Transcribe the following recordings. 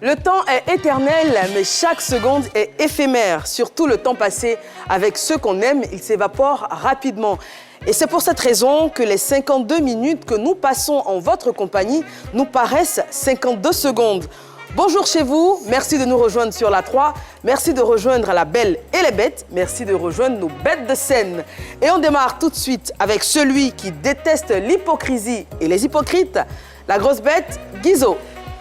Le temps est éternel, mais chaque seconde est éphémère. Surtout le temps passé avec ceux qu'on aime, il s'évapore rapidement. Et c'est pour cette raison que les 52 minutes que nous passons en votre compagnie nous paraissent 52 secondes. Bonjour chez vous, merci de nous rejoindre sur la 3. Merci de rejoindre la Belle et les Bêtes. Merci de rejoindre nos bêtes de scène. Et on démarre tout de suite avec celui qui déteste l'hypocrisie et les hypocrites, la grosse bête, Guizot.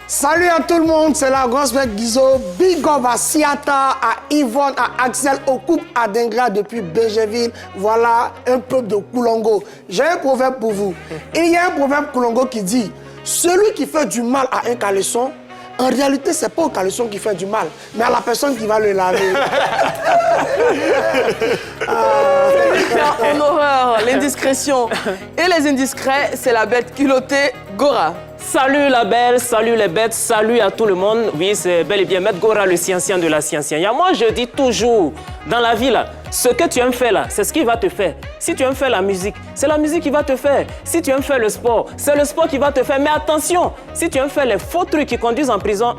Salut à tout le monde, c'est la grosse bête Guizot. Big up à Siata, à Yvonne, à Axel, au couple à Dengra depuis Bégerville. Voilà un peuple de Koulongo. J'ai un proverbe pour vous. Il y a un proverbe Koulongo qui dit « Celui qui fait du mal à un caleçon, en réalité, c'est pas au caleçon qui fait du mal, mais à la personne qui va le laver. » En horreur, l'indiscrétion et les indiscrets, c'est la bête culottée Gora. Salut la belle, salut les bêtes, salut à tout le monde. Oui, c'est bel et bien Maître Gora, le sciencien de la sciencien. Moi, je dis toujours, dans la vie, là, ce que tu aimes faire, là, c'est ce qui va te faire. Si tu aimes faire la musique, c'est la musique qui va te faire. Si tu aimes faire le sport, c'est le sport qui va te faire. Mais attention, si tu aimes faire les faux trucs qui conduisent en prison,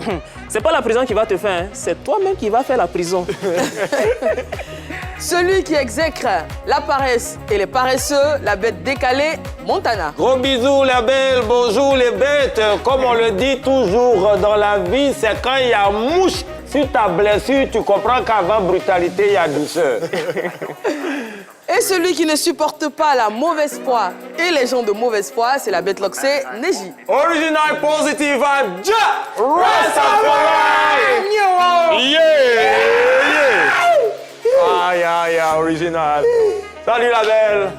c'est pas la prison qui va te faire, hein. C'est toi-même qui va faire la prison. Celui qui exècre la paresse et les paresseux, la bête décalée, Montana. Gros bisous les belles, bonjour les bêtes. Comme on le dit toujours dans la vie, c'est quand il y a mouche sur ta blessure, tu comprends qu'avant brutalité, il y a douceur. Et celui qui ne supporte pas la mauvaise foi et les gens de mauvaise foi, c'est la bête loxée, Neji. Original positive vibe, ja! Rastafari! Yeah! Aïe, aïe, aïe, original. Salut la belle.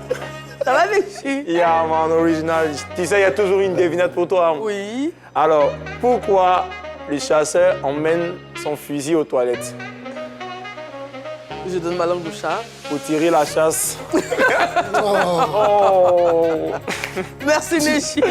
Ça va, Neji? Yeah, man, original. Tu sais, il y a toujours une devinette pour toi. Oui. Alors, pourquoi le chasseur emmène son fusil aux toilettes? Je donne ma langue au chat. Pour tirer la chasse. Merci, Neji.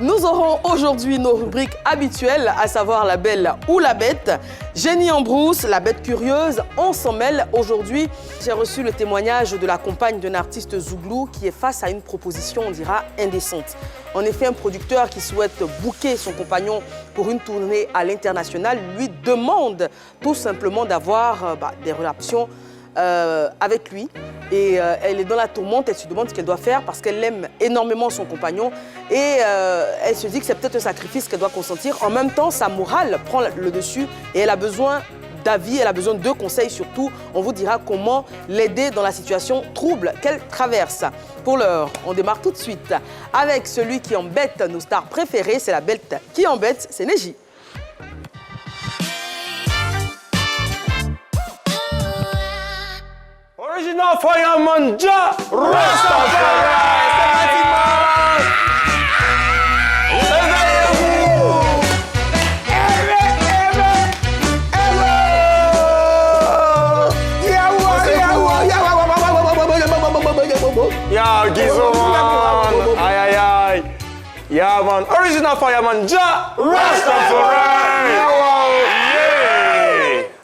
Nous aurons aujourd'hui nos rubriques habituelles, à savoir la belle ou la bête. Génie en brousse, la bête curieuse, on s'en mêle. Aujourd'hui, j'ai reçu le témoignage de la compagne d'un artiste zouglou qui est face à une proposition, on dira, indécente. En effet, un producteur qui souhaite booker son compagnon pour une tournée à l'international lui demande tout simplement d'avoir des relations avec lui. Et elle est dans la tourmente, elle se demande ce qu'elle doit faire parce qu'elle aime énormément son compagnon. Et elle se dit que c'est peut-être un sacrifice qu'elle doit consentir. En même temps, sa morale prend le dessus et elle a besoin d'avis, elle a besoin de conseils surtout. On vous dira comment l'aider dans la situation trouble qu'elle traverse. Pour l'heure, on démarre tout de suite avec celui qui embête nos stars préférées. C'est la bête qui embête, c'est Neji. Original Fireman, ja! Rastafari! Yeah, Guizot, man. Aïe, aïe, aïe. Yeah, man. Original Fireman, ja! Rastafari! Yeah!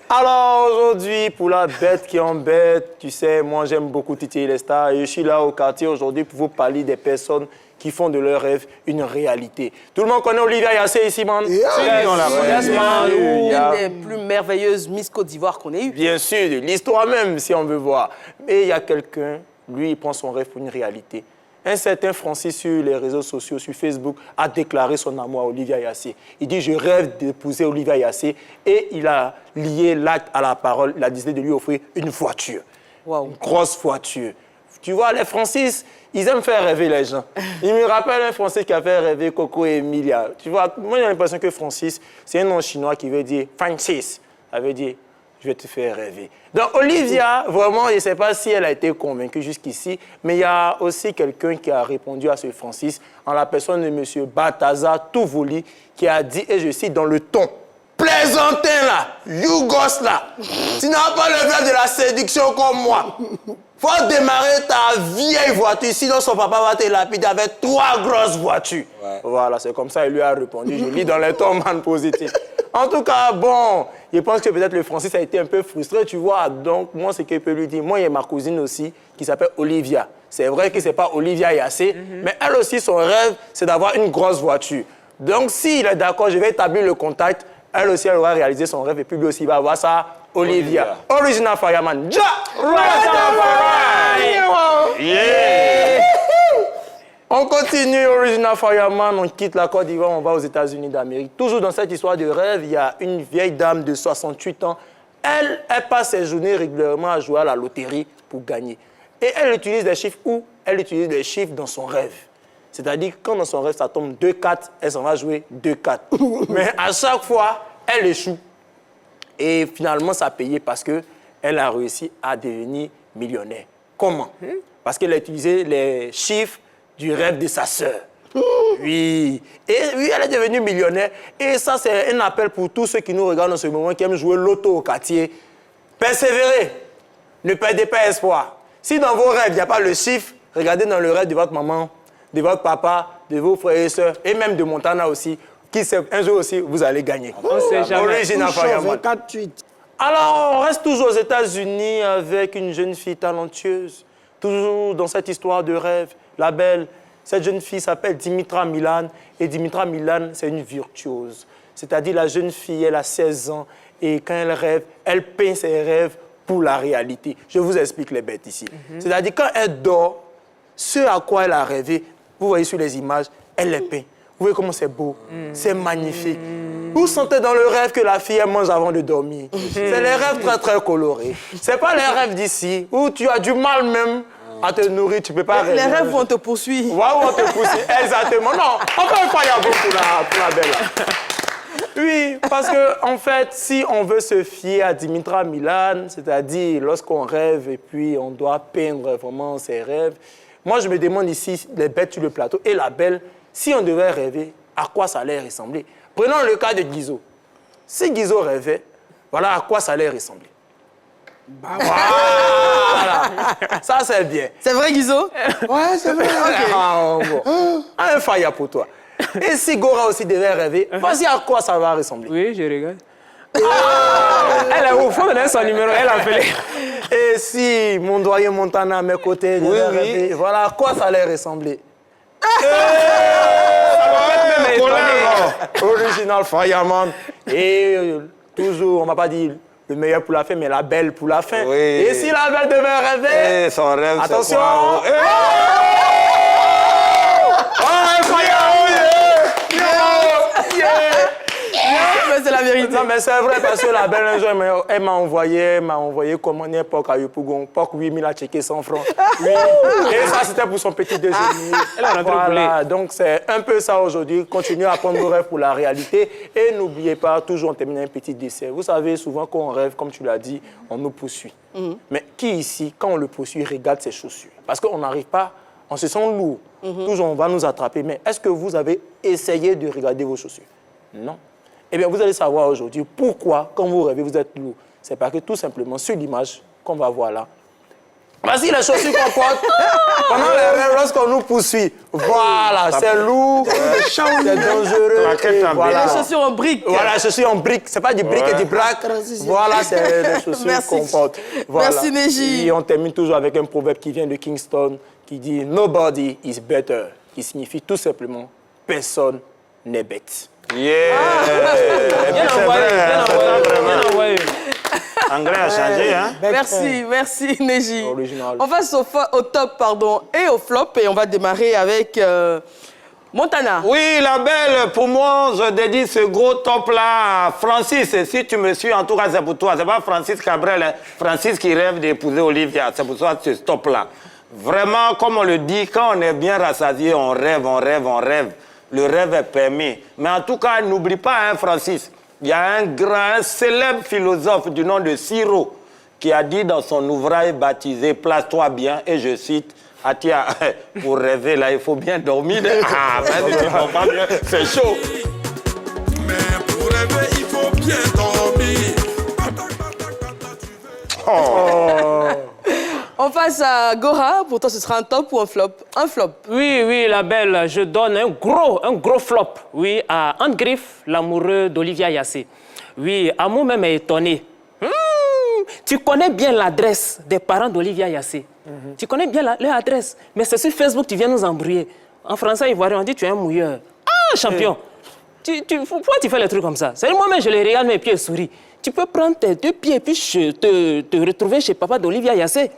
Alors, aujourd'hui, pour la bête qui embête, tu sais, moi, j'aime beaucoup titiller les stars. Et je suis là au quartier aujourd'hui pour vous parler des personnes qui font de leurs rêves une réalité. Tout le monde connaît Olivia Yassé ici, man? Une des plus merveilleuses Miss Côte d'Ivoire qu'on ait eues. Bien sûr, de l'histoire même, si on veut voir. Mais il y a quelqu'un, lui, il prend son rêve pour une réalité. Un certain Francis, sur les réseaux sociaux, sur Facebook, a déclaré son amour à Olivia Yassé. Il dit « Je rêve d'épouser Olivia Yassé » et il a lié l'acte à la parole. Il a décidé de lui offrir une voiture. Wow. Une grosse voiture. Tu vois, les Francis, ils aiment faire rêver les gens. Il me rappelle un Francis qui a fait rêver Coco et Emilia. Tu vois, moi, j'ai l'impression que Francis, c'est un nom chinois qui veut dire « Francis ». Ça veut dire « Je vais te faire rêver ». Donc, Olivia, vraiment, je ne sais pas si elle a été convaincue jusqu'ici, mais il y a aussi quelqu'un qui a répondu à ce Francis en la personne de M. Balthazar Touvouli, qui a dit, et je cite dans le ton, « Plaisantin là, Yougos là, tu n'as pas le verbe de la séduction comme moi. Faut démarrer ta vieille voiture, sinon son papa va te lapider avec 3 grosses voitures. Ouais. » Voilà, c'est comme ça, il lui a répondu. Je lis dans les tons man positifs. En tout cas, bon, je pense que peut-être le Francis a été un peu frustré, tu vois. Donc, moi, ce que je peux lui dire, moi, il y a ma cousine aussi qui s'appelle Olivia. C'est vrai que ce n'est pas Olivia Yassé, mais elle aussi, son rêve, c'est d'avoir une grosse voiture. Donc, s'il est d'accord, je vais établir le contact elle aussi, elle aura réalisé son rêve et puis lui aussi, il va avoir ça. Olivia. Original Fireman. Yeah. On continue, Original Fireman, on quitte la Côte d'Ivoire, on va aux États-Unis d'Amérique. Toujours dans cette histoire de rêve, il y a une vieille dame de 68 ans. Elle passe ses journées régulièrement à jouer à la loterie pour gagner. Et elle utilise des chiffres où? Elle utilise des chiffres dans son rêve. C'est-à-dire que quand dans son rêve, ça tombe 2-4, elle s'en va jouer 2-4. Mais à chaque fois, elle échoue. Et finalement, ça a payé parce qu'elle a réussi à devenir millionnaire. Comment? Parce qu'elle a utilisé les chiffres du rêve de sa sœur. Oui. Et oui, elle est devenue millionnaire. Et ça, c'est un appel pour tous ceux qui nous regardent en ce moment, qui aiment jouer l'auto au quartier. Persévérez. Ne perdez pas espoir. Si dans vos rêves, il n'y a pas le chiffre, regardez dans le rêve de votre maman, de votre papa, de vos frères et sœurs, et même de Montana aussi, qui sait, un jour aussi, vous allez gagner. On sait jamais. Original Fireman. 24-8. Alors, on reste toujours aux États-Unis avec une jeune fille talentueuse, toujours dans cette histoire de rêve, la belle. Cette jeune fille s'appelle Dimitra Milan, et Dimitra Milan, c'est une virtuose. C'est-à-dire, la jeune fille, elle a 16 ans, et quand elle rêve, elle peint ses rêves pour la réalité. Je vous explique les bêtes ici. C'est-à-dire, quand elle dort, ce à quoi elle a rêvé, vous voyez sur les images, elle les peint. Vous voyez comment c'est beau, c'est magnifique. Vous sentez dans le rêve que la fille, elle mange avant de dormir. C'est les rêves très, très colorés. C'est pas les rêves d'ici, où tu as du mal même à te nourrir, tu peux pas rêver. Les rêves vont te poursuivre. Waouh, on te pousse. Exactement. Non, encore une fois, il y a beaucoup pour la belle. Oui, parce que en fait, si on veut se fier à Dimitra Milan, c'est-à-dire lorsqu'on rêve et puis on doit peindre vraiment ses rêves, moi je me demande ici, les bêtes sur le plateau et la belle, si on devait rêver, à quoi ça allait ressembler? Prenons le cas de Guizot. Si Guizot rêvait, voilà à quoi ça allait ressembler. Voilà. Ça, c'est bien. C'est vrai, Guizot? Ouais, c'est vrai. Ah, bon. Un fire pour toi. Et si Gora aussi devait rêver, voici à quoi ça va ressembler. Oui, je regarde. Elle est au fond, elle a son numéro, elle a appelé. Et si mon doyen Montana à mes côtés devait rêver, voilà à quoi ça allait ressembler. Original Fireman. Et toujours, on ne va pas dire le meilleur pour la fin, mais la belle pour la fin. Oui. Et si la belle devait rêver, Et son rêve, c'est attention. quoi? Mais c'est la vérité. Non, mais c'est vrai parce que la belle, un jour, elle m'a envoyé commander un porc à Yopougon. Porc 8000 à checker 100 francs. Oui. Et ça, c'était pour son petit déjeuner. Elle a rentré Voilà. Donc, c'est un peu ça aujourd'hui. Continuez à prendre vos rêves pour la réalité. Et n'oubliez pas, toujours, on termine un petit dessert. Vous savez, souvent, quand on rêve, comme tu l'as dit, on nous poursuit. Mais qui ici, quand on le poursuit, regarde ses chaussures? Parce qu'on n'arrive pas, on se sent lourd. Toujours, on va nous attraper. Mais est-ce que vous avez essayé de regarder vos chaussures? Non. Eh bien, vous allez savoir aujourd'hui pourquoi, quand vous rêvez, vous êtes lourd. C'est parce que tout simplement, sur l'image qu'on va voir là, voici les chaussures qu'on porte pendant les rêves lorsqu'on nous poursuit. Voilà, c'est lourd, c'est dangereux. Claquette en Voilà. Les chaussures en briques. Voilà, les chaussures en briques. C'est pas du brique et du braque. Voilà, c'est les chaussures Merci. qu'on porte. Voilà. Merci, Neji. Et on termine toujours avec un proverbe qui vient de Kingston qui dit « Nobody is better », qui signifie tout simplement « personne n'est bête ». Yeah. Bien envoyé, bien envoyé. Anglais a changé, hein? Merci, Neji. Original. On passe au top, et au flop. Et on va démarrer avec Montana. Oui, la belle, pour moi, je dédie ce gros top-là à Francis. Et si tu me suis, en tout cas, c'est pour toi. C'est pas Francis Cabrel, hein. Francis qui rêve d'épouser Olivia. C'est pour ça ce top-là. Vraiment, comme on le dit, quand on est bien rassasié, on rêve, on rêve, on rêve. Le rêve est permis. Mais en tout cas, n'oublie pas, hein, Francis, il y a un célèbre philosophe du nom de Cyril qui a dit dans son ouvrage baptisé « Place-toi bien » et je cite « Atia, pour rêver, là, il faut bien dormir. » Ah, mais si tu dors pas bien, c'est chaud. Mais pour rêver, il faut bien dormir. On passe à Gora. Pour toi, ce sera un top ou un flop? Un flop. Oui, la belle, je donne un gros flop, oui, à Anne-Griff, l'amoureux d'Olivia Yassé. Oui, Amour même est étonné. Tu connais bien l'adresse des parents d'Olivia Yassé. Tu connais bien leur adresse. Mais c'est sur Facebook, tu viens nous embrouiller. En français ivoirien, on dit tu es un mouilleur. Ah, champion. Pourquoi tu fais les trucs comme ça? C'est moi-même, je les regarde, mes pieds souris. Tu peux prendre tes 2 pieds et puis te retrouver chez papa d'Olivia Yassé.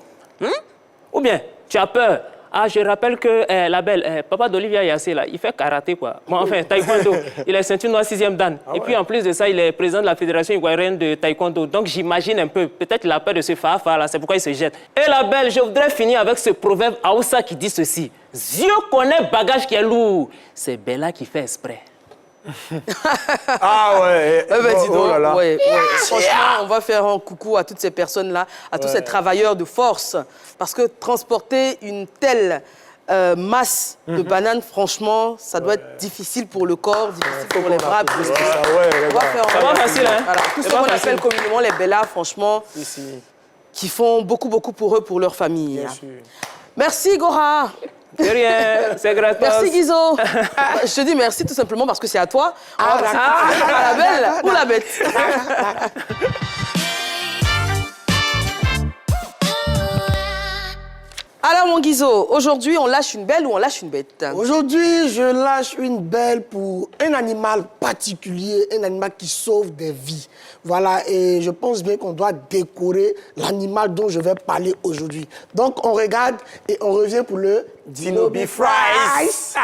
Ou bien, tu as peur. Ah, je rappelle que la belle, papa d'Olivia Yassé, là, il fait karaté, quoi. Bon, enfin, taekwondo. Il est ceinture noire 6e dan. Et puis, en plus de ça, il est président de la Fédération ivoirienne de taekwondo. Donc, j'imagine un peu, peut-être il a peur de ce fafa, là, c'est pourquoi il se jette. Et la belle, je voudrais finir avec ce proverbe Aoussa qui dit ceci. Dieu connaît bagage qui est lourd. C'est Bella qui fait exprès. Ah ouais. Dis donc, oh là là. ouais. Franchement, on va faire un coucou à toutes ces personnes-là, à tous ces travailleurs de force. Parce que transporter une telle masse de bananes, franchement, ça doit être difficile pour le corps, difficile pour les bras. On va faire C'est pas facile, hein? Voilà, tout ce qu'on appelle communément les bellas, franchement, qui font beaucoup pour eux, pour leur famille. Bien sûr. Merci, Gora. De rien, c'est gratos. Merci, Guizo. Je te dis merci tout simplement parce que c'est à toi. On va passer à la belle ou la bête. Alors, mon Guizo, aujourd'hui, on lâche une belle ou on lâche une bête? Aujourd'hui, je lâche une belle pour un animal particulier, un animal qui sauve des vies. Voilà, et je pense bien qu'on doit décorer l'animal dont je vais parler aujourd'hui. Donc, on regarde et on revient pour le Dino Beef Fries.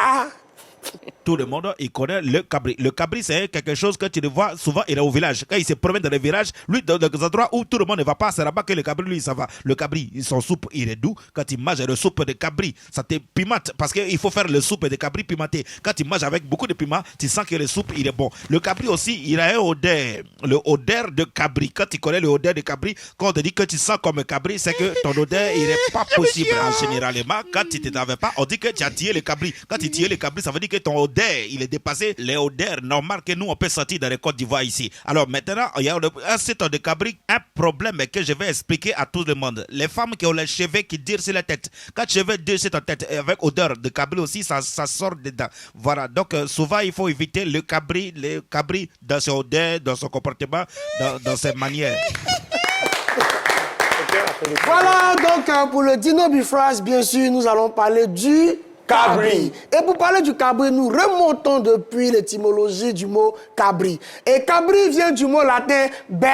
Tout le monde, il connaît le cabri. Le cabri, c'est quelque chose que tu le vois souvent, il est au village. Quand il se promène dans les villages, lui, dans des endroits où tout le monde ne va pas, c'est là-bas que le cabri, lui, ça va. Le cabri, son soupe, il est doux. Quand il mange le soupe de cabri, ça te pimente. Parce qu'il faut faire le soupe de cabri pimenté. Quand tu manges avec beaucoup de piment, tu sens que le soupe, il est bon. Le cabri aussi, il a un odeur. Le odeur de cabri. Quand tu connais le odeur de cabri, quand on te dit que tu sens comme un cabri, c'est que ton odeur, il n'est pas possible. Généralement, quand tu ne t'avais pas, on dit que tu as tiré le cabri. Quand tu tires le cabri, ça veut dire que ton odeur, il est dépassé les odeurs normales que nous on peut sentir dans les Côtes d'Ivoire ici. Alors maintenant, il y a un site de cabri, un problème que je vais expliquer à tout le monde. Les femmes qui ont les cheveux qui dirent sur la tête. Quand tu cheveux dirent sur ta tête, avec odeur de cabri aussi, ça sort dedans. Voilà, donc souvent il faut éviter le cabri dans son odeur, dans son comportement, dans ses manières. Voilà, donc pour le Dino Beef Fries, bien sûr, nous allons parler du cabri. Et pour parler du cabri, nous remontons depuis l'étymologie du mot cabri. Et cabri vient du mot latin bé.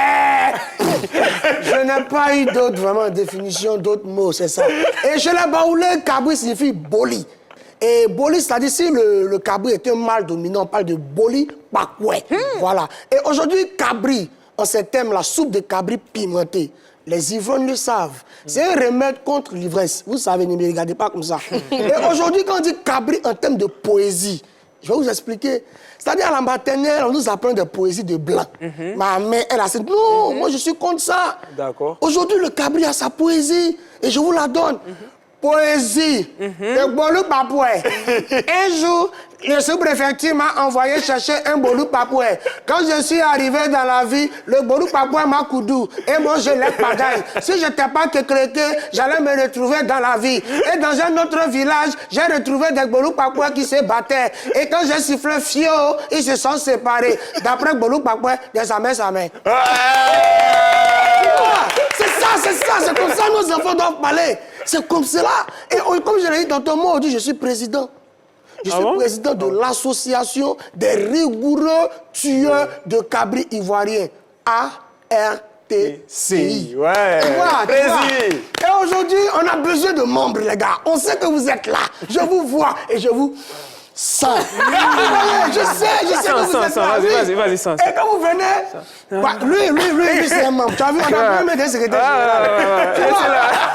Je n'ai pas eu d'autres vraiment définition, d'autres mots, c'est ça. Et chez les Baoulés, cabri signifie boli. Et boli, c'est-à-dire si le cabri est un mâle dominant, on parle de boli pakoué. Voilà. Et aujourd'hui, cabri, en ces thèmes, la soupe de cabri pimentée. Les ivrognes le savent. C'est un remède contre l'ivresse. Vous savez, ne me regardez pas comme ça. Et aujourd'hui, quand on dit cabri en termes de poésie, je vais vous expliquer. C'est-à-dire, à la maternelle, on nous apprend des poésies de blanc. Ma mère, elle a dit, non, moi je suis contre ça. D'accord. Aujourd'hui, le cabri a sa poésie et je vous la donne. Poésie. Le bolou papoué. Un jour, le sous-préfecture m'a envoyé chercher un bolou papoué. Quand je suis arrivé dans la vie, le bolou papoué m'a coudou. Et moi, je l'ai pagaille. Si je n'étais pas kékéké, j'allais me retrouver dans la vie. Et dans un autre village, j'ai retrouvé des bolou papoué qui se battaient. Et quand j'ai sifflé fio, ils se sont séparés. D'après bolou papoué, des amers, sa main. C'est comme ça nos enfants doivent parler. C'est comme cela. Et comme je l'ai dit tantôt, moi aujourd'hui, je suis président. Je suis président de l'association des rigoureux tueurs de cabri ivoiriens. ARTCI. Ouais. Et voilà, tu vois. Précis. Et aujourd'hui, on a besoin de membres, les gars. On sait que vous êtes là. Je vous vois et je vous sens. Je sais que vous êtes là. Vas-y, sens. Et quand vous venez, bah, lui, c'est un membre. Tu as vu, on a même des secrétaires généraux. Tu vois.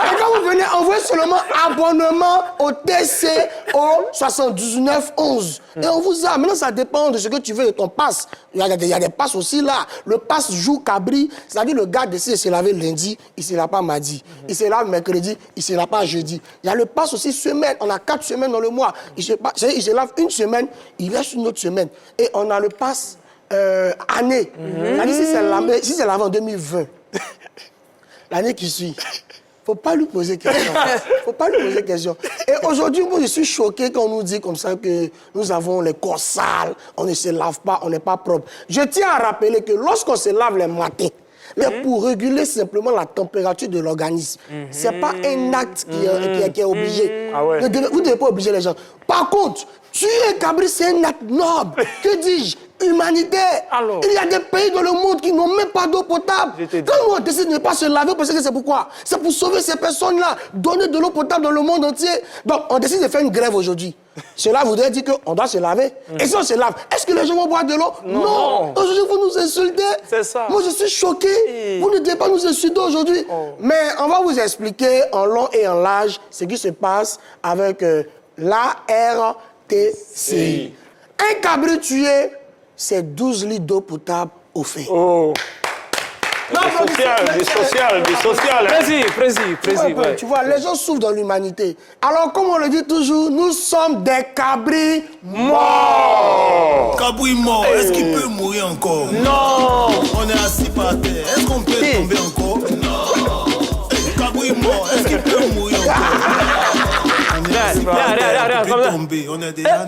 Et quand vous venez, envoyez seulement abonnement au TC au 7911. Et on vous a. Maintenant, ça dépend de ce que tu veux de ton pass. Il y a des passes aussi là. Le pass jour cabri, c'est-à-dire le gars décide de se laver lundi, il ne se lave pas mardi. Il se lave mercredi, il ne se lave pas jeudi. Il y a le pass aussi semaine. On a 4 semaines dans le mois. Il se lave une semaine, il reste une autre semaine. Et on a le pass année. C'est-à-dire si c'est lavé en 2020, l'année qui suit, faut pas lui poser question. Faut pas lui poser question. Et aujourd'hui, moi, je suis choqué quand on nous dit comme ça que nous avons les corps sales, on ne se lave pas, on n'est pas propre. Je tiens à rappeler que lorsqu'on se lave les matins, mais pour réguler simplement la température de l'organisme, c'est pas un acte qui est obligé. Ah ouais. Vous ne devez pas obliger les gens. Par contre, Tuer un cabri, c'est un acte noble. Que dis-je? Humanitaire. Alors. Il y a des pays dans le monde qui n'ont même pas d'eau potable. Quand nous on décide de ne pas se laver, parce que c'est pourquoi? C'est pour sauver ces personnes-là, donner de l'eau potable dans le monde entier. Donc on décide de faire une grève aujourd'hui. Cela voudrait dire qu'on doit se laver. Et si on se lave, est-ce que les gens vont boire de l'eau? Non. Aujourd'hui, vous nous insultez. C'est ça. Moi, je suis choqué. Vous ne devez pas nous insulter aujourd'hui. Mais on va vous expliquer en long et en large ce qui se passe avec l'ARTCI. Un cabri tué, c'est 12 litres d'eau potable au fait. Oh. Du social. Précis, ouais. Tu vois, les gens souffrent dans l'humanité. Alors, comme on le dit toujours, nous sommes des cabris morts. Cabri mort, est-ce qu'il peut mourir encore? Non. On est assis par terre, est-ce qu'on peut tomber encore? Non. Cabri mort, est-ce qu'il peut mourir encore? On est assis par terre, on peut tomber, on est déjà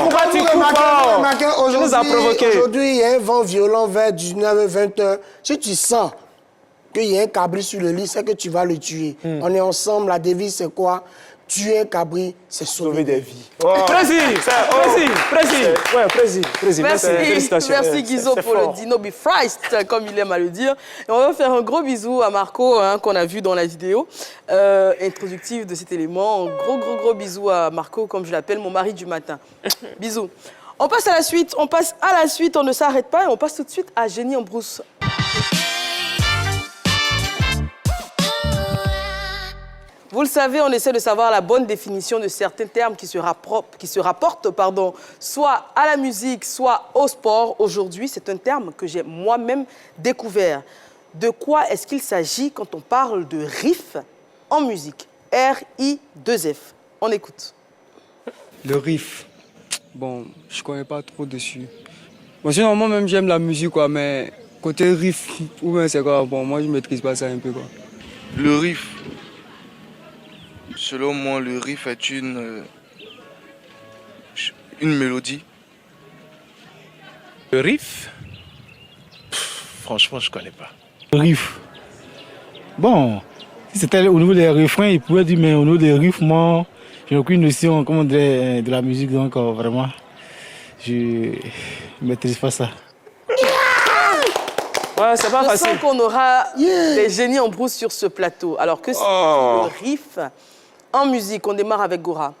Pourquoi tu coupes pas? nous as provoqué. Aujourd'hui, il y a un vent violent vers 19h, 20h. Si tu sens qu'il y a un cabri sur le lit, c'est que tu vas le tuer. On est ensemble, la devise c'est quoi? Tuer un cabri, c'est sauver des vies. Précis. Ouais, précis. Merci, Félicitations. merci Guizo pour le Dino Be Freist, comme il aime à le dire. Et on va faire un gros bisou à Marco, qu'on a vu dans la vidéo introductive de cet élément. Un gros bisou à Marco, comme je l'appelle, mon mari du matin. Bisous. On passe à la suite, on ne s'arrête pas et on passe tout de suite à Jenny en brousse. Vous le savez, on essaie de savoir la bonne définition de certains termes qui se rapportent soit à la musique, soit au sport. Aujourd'hui, c'est un terme que j'ai moi-même découvert. De quoi est-ce qu'il s'agit quand on parle de riff en musique? R-I-2-F. On écoute. Le riff, bon, je connais pas trop dessus. Bon, sinon, moi-même, j'aime la musique, quoi, mais côté riff, ou bien c'est quoi? Bon, moi, je maîtrise pas ça un peu, quoi. Le riff. Selon moi, le riff est une mélodie. Le riff? Franchement, je connais pas. Le riff. Bon, si c'était au niveau des refrains, il pourrait dire, mais au niveau des riffs, moi, j'ai aucune notion de la musique, donc vraiment, je ne maîtrise pas ça. Ouais, c'est pas facile. Je sens qu'on aura des génies en brousse sur ce plateau. Alors que c'est le riff en musique? On démarre avec Gora.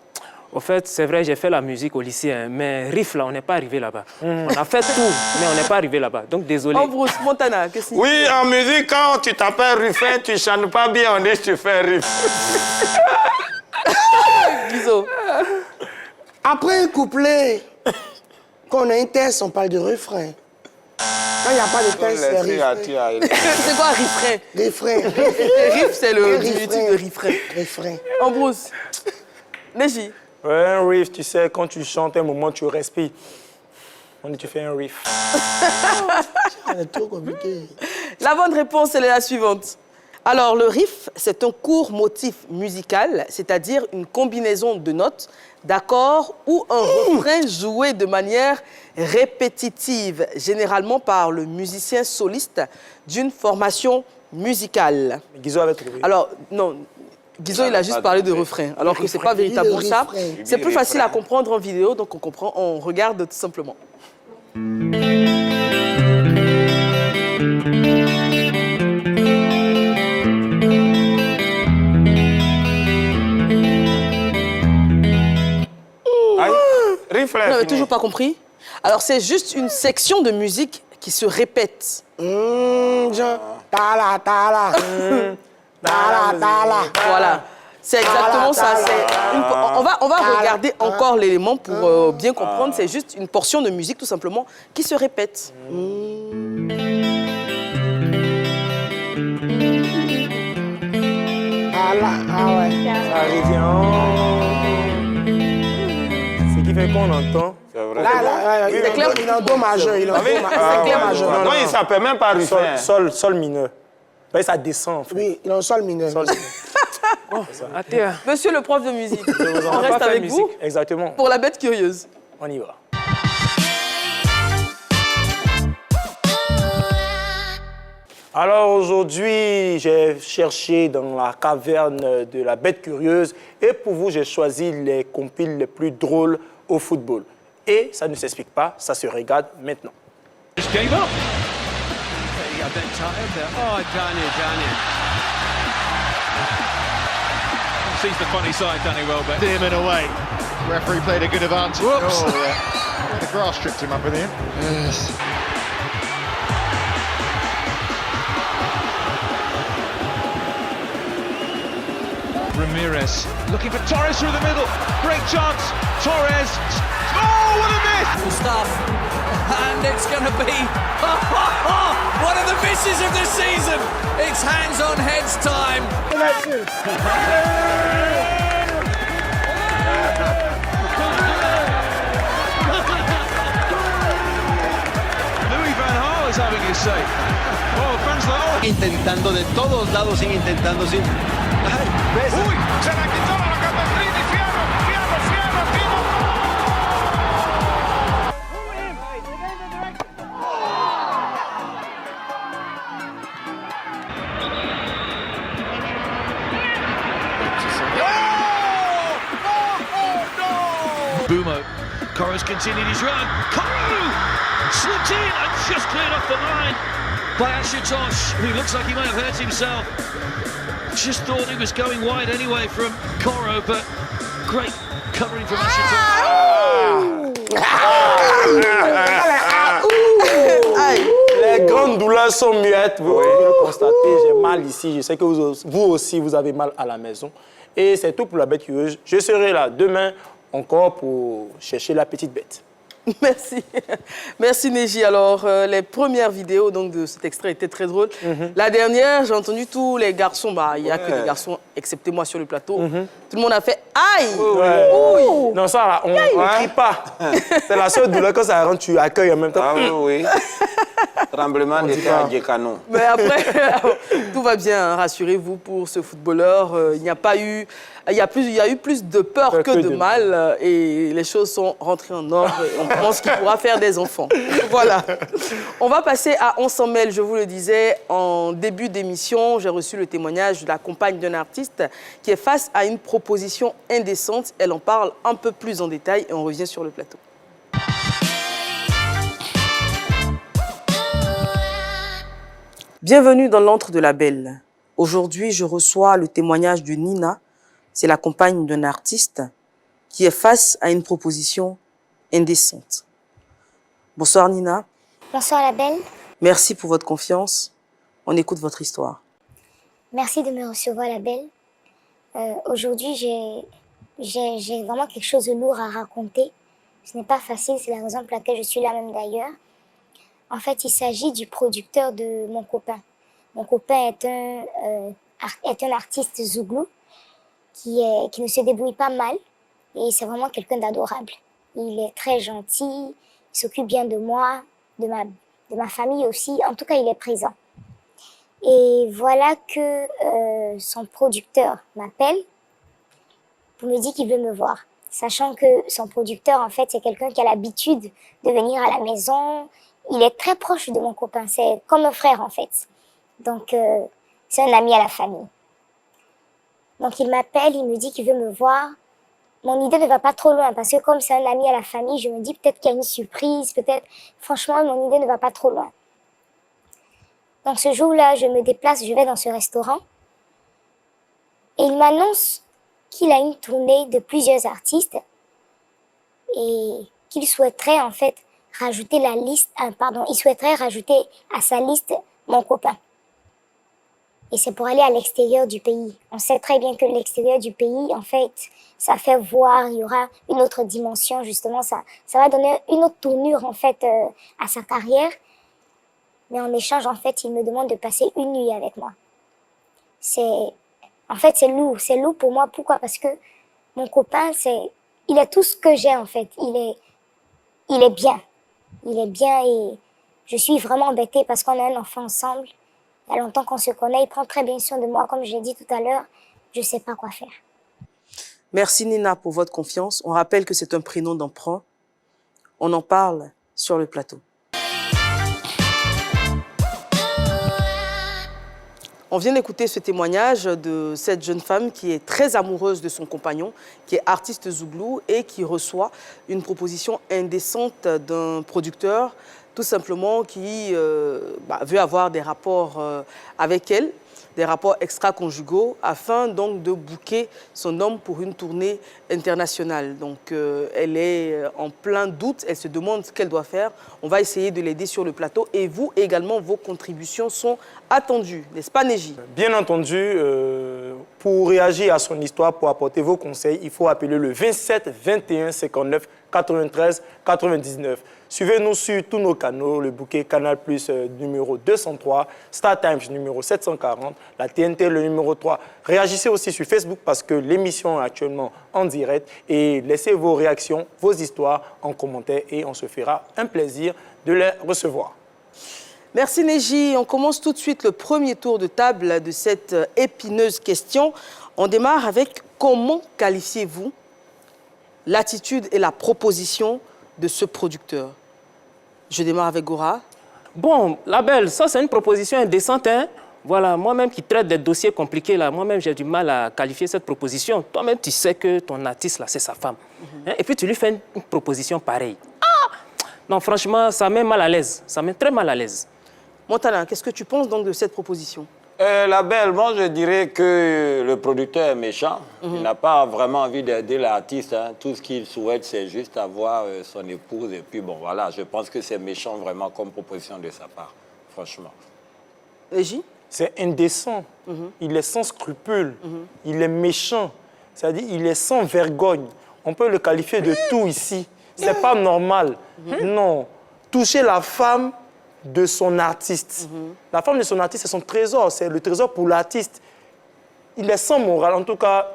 Au fait, c'est vrai, j'ai fait la musique au lycée, hein, mais riff, là, on n'est pas arrivé là-bas. On a fait tout, mais on n'est pas arrivé là-bas. Donc, désolé. En brousse, Montana, qu'est-ce que c'est? Oui, en musique, quand tu t'appelles Ruffin, tu chantes pas bien, on dit que tu fais riff. Guizo. Après un couplet, quand on a un texte, on parle de refrain. Quand il n'y a pas de texte, c'est refrain. C'est quoi refrain? Refrain. Riff, c'est le diminutif de refrain. Refrain. En brousse. Neji. Ouais, un riff, tu sais, quand tu chantes, un moment, tu respires. On dit, tu fais un riff. C'est trop compliqué. La bonne réponse, elle est la suivante. Alors, le riff, c'est un court motif musical, c'est-à-dire une combinaison de notes, d'accords ou un refrain joué de manière répétitive, généralement par le musicien soliste d'une formation musicale. Guizo avait trouvé. Alors, non, Guizo, il a juste parlé de refrain, alors que ce n'est pas véritablement ça. C'est plus facile à comprendre en vidéo, donc on regarde tout simplement. Riff, Vous n'avez toujours pas compris? Alors, c'est juste une section de musique qui se répète. Voilà. C'est exactement ça. On va regarder encore l'élément pour bien comprendre. C'est juste une portion de musique, tout simplement, qui se répète. Ça revient. Ce qui fait qu'on entend. C'est vrai. C'est clair, il est en do majeur. Il est en do majeur. Non, il ne s'appelle même pas Ruffin. Sol mineur. Ouais, ça descend, en fait. Oui, il est en sol mineur. Monsieur le prof de musique, on reste avec vous Exactement. pour la bête curieuse. On y va. Alors aujourd'hui, j'ai cherché dans la caverne de la bête curieuse et pour vous, j'ai choisi les compiles les plus drôles au football. Et ça ne s'explique pas, ça se regarde maintenant. Just gave up. He got a bit tired there. Oh, Daniel. Sees the funny side, Danny Welbeck. Him in a way. Referee played a good advantage. Whoops. Oh, yeah. The grass tripped him up in the end. Yes. Ramirez looking for Torres through the middle. Great chance. Torres. Oh, what a miss! Stuff. And it's going to be one of the misses of the season. It's hands on heads time. Louis Van Gaal is having his say. Oh, fans like, Intentando de todos lados, sigue intentando, sí. ¿Ves? Uy, se la quitó la Capatrini, Fierro. Bumo. Coro's continued his run. Coro slipped in and just cleared off the line by Ashutosh, who looks like he might have hurt himself. Just thought he was going wide anyway from Coro, but great covering from Ashutosh. Les grandes douleurs sont muettes, vous pouvez le constater, j'ai mal ici, je sais que vous aussi vous avez mal à la maison. Et c'est tout pour la bête curieuse. Je serai là demain encore pour chercher la petite bête. Merci. Merci Neji. Alors, les premières vidéos donc, de cet extrait étaient très drôles. La dernière, j'ai entendu tous les garçons, il n'y a que des garçons, excepté moi sur le plateau. Tout le monde a fait aïe. Ouais. Non, ça, là, on ne crie pas. C'est la seule douleur que ça rend, tu accueilles en même temps. Ah oui. Tremblement de terre à Djekano. Mais après, tout va bien, rassurez-vous, pour ce footballeur. Il y a eu plus de peur que de mal et les choses sont rentrées en ordre. On pense qu'il pourra faire des enfants. Voilà. On va passer à On s'en mêle. Je vous le disais en début d'émission, j'ai reçu le témoignage de la compagne d'un artiste qui est face à une proposition indécente. Elle en parle un peu plus en détail et on revient sur le plateau. Bienvenue dans l'antre de la belle. Aujourd'hui, je reçois le témoignage de Nina. C'est la compagne d'un artiste qui est face à une proposition indécente. Bonsoir Nina. Bonsoir la belle. Merci pour votre confiance. On écoute votre histoire. Merci de me recevoir la belle. Aujourd'hui, j'ai vraiment quelque chose de lourd à raconter. Ce n'est pas facile, c'est la raison pour laquelle je suis là même d'ailleurs. En fait, il s'agit du producteur de mon copain. Mon copain est un artiste zouglou qui ne se débrouille pas mal et c'est vraiment quelqu'un d'adorable. Il est très gentil, il s'occupe bien de moi, de ma famille aussi. En tout cas, il est présent. Et voilà que son producteur m'appelle pour me dire qu'il veut me voir. Sachant que son producteur, en fait, c'est quelqu'un qui a l'habitude de venir à la maison. Il est très proche de mon copain, c'est comme un frère en fait. Donc, c'est un ami à la famille. Donc, il m'appelle, il me dit qu'il veut me voir. Mon idée ne va pas trop loin parce que comme c'est un ami à la famille, je me dis peut-être qu'il y a une surprise, peut-être... Franchement, mon idée ne va pas trop loin. Donc, ce jour-là, je me déplace, je vais dans ce restaurant. Et il m'annonce qu'il a une tournée de plusieurs artistes et qu'il souhaiterait en fait rajouter il souhaiterait rajouter à sa liste mon copain. Et c'est pour aller à l'extérieur du pays. On sait très bien que l'extérieur du pays, en fait, ça fait voir, il y aura une autre dimension, justement, ça va donner une autre tournure, en fait, à sa carrière. Mais en échange, en fait, il me demande de passer une nuit avec moi. En fait, c'est lourd pour moi. Pourquoi? Parce que mon copain, il est tout ce que j'ai, en fait. Il est bien. Il est bien et je suis vraiment embêtée parce qu'on a un enfant ensemble. Il y a longtemps qu'on se connaît, il prend très bien soin de moi. Comme je l'ai dit tout à l'heure, je ne sais pas quoi faire. Merci Nina pour votre confiance. On rappelle que c'est un prénom d'emprunt. On en parle sur le plateau. On vient d'écouter ce témoignage de cette jeune femme qui est très amoureuse de son compagnon, qui est artiste zouglou et qui reçoit une proposition indécente d'un producteur, tout simplement qui veut avoir des rapports avec elle, des rapports extra-conjugaux, afin donc de booker son homme pour une tournée internationale. Donc elle est en plein doute, elle se demande ce qu'elle doit faire. On va essayer de l'aider sur le plateau et vous également, vos contributions sont attendues, n'est-ce pas Neji? Bien entendu, pour réagir à son histoire, pour apporter vos conseils, il faut appeler le 27 21 59 93 99. Suivez-nous sur tous nos canaux, le bouquet Canal+, numéro 203, Star Times numéro 740, la TNT le numéro 3. Réagissez aussi sur Facebook parce que l'émission est actuellement en direct et laissez vos réactions, vos histoires en commentaire et on se fera un plaisir de les recevoir. Merci Neji. On commence tout de suite le premier tour de table de cette épineuse question. On démarre avec comment qualifiez-vous l'attitude et la proposition de ce producteur? Je démarre avec Gora. Bon, la belle, ça c'est une proposition indécente. Hein? Voilà, moi-même qui traite des dossiers compliqués, là, moi-même j'ai du mal à qualifier cette proposition. Toi-même tu sais que ton artiste, là, c'est sa femme. Hein? Et puis tu lui fais une proposition pareille. Ah! Non, franchement, ça met mal à l'aise. Ça met très mal à l'aise. Montana, qu'est-ce que tu penses donc de cette proposition? La belle, moi je dirais que le producteur est méchant. Il n'a pas vraiment envie d'aider l'artiste. Hein. Tout ce qu'il souhaite, c'est juste avoir son épouse. Et puis bon, voilà, je pense que c'est méchant vraiment comme proposition de sa part, franchement. Neji? C'est indécent. Il est sans scrupules. Il est méchant. C'est-à-dire il est sans vergogne. On peut le qualifier de tout ici. C'est pas normal. Non. Toucher la femme de son artiste. La femme de son artiste, c'est son trésor, c'est le trésor pour l'artiste. Il est sans morale, en tout cas,